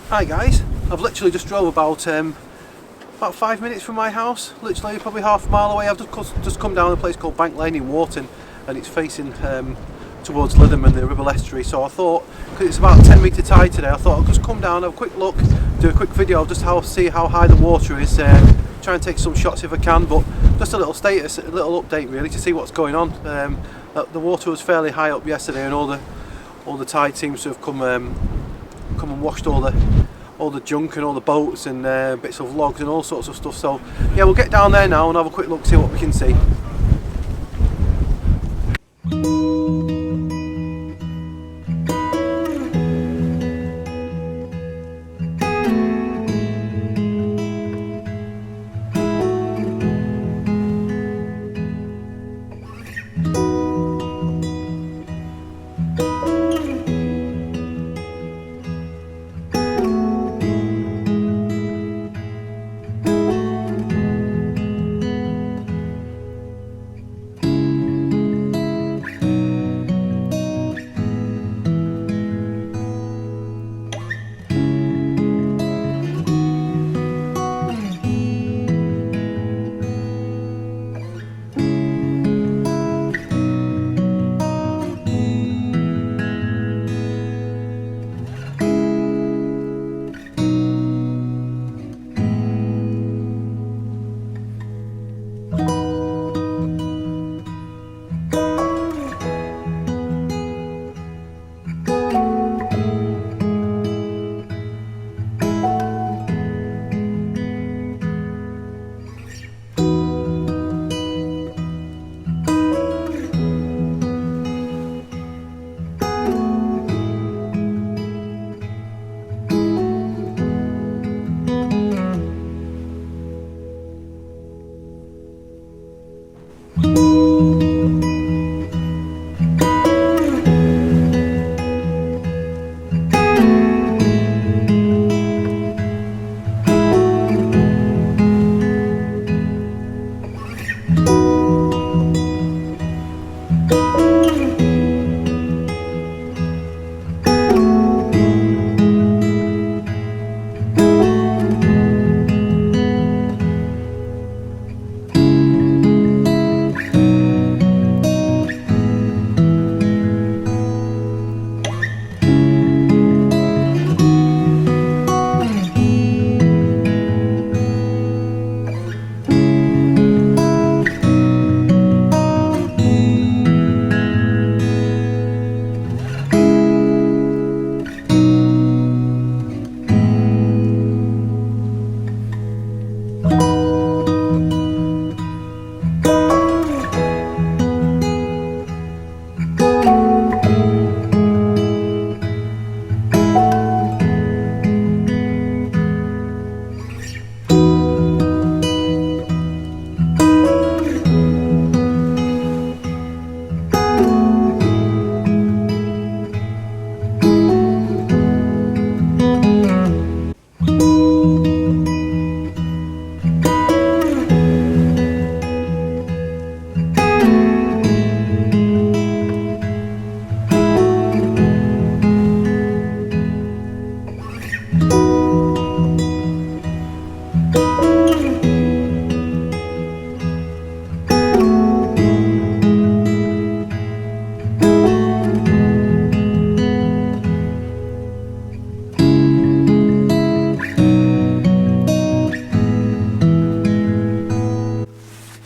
Hi guys, I've literally just drove about 5 minutes from my house, literally probably half a mile away. I've just come down a place called Bank Lane in Warton, and it's facing towards Lytham and the Ribble estuary. So I thought, because it's about 10 metre tide today, I thought I'll just come down, have a quick look, do a quick video of just see how high the water is, try and take some shots if I can, but just a little status, a little update really to see what's going on. The water was fairly high up yesterday, and all the tide seems to have come and washed all the junk and all the boats and bits of logs and all sorts of stuff. So yeah, we'll get down there now and have a quick look, see what we can see.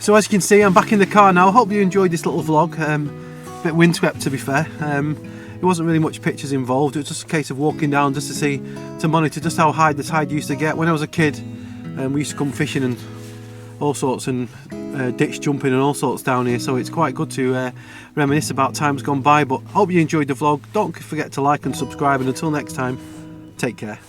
So as you can see, I'm back in the car now. I hope you enjoyed this little vlog. A bit windswept, to be fair. There wasn't really much pictures involved. It was just a case of walking down just to monitor just how high the tide used to get. When I was a kid, we used to come fishing and all sorts, and ditch jumping and all sorts down here. So it's quite good to reminisce about times gone by. But hope you enjoyed the vlog. Don't forget to like and subscribe, and until next time, take care.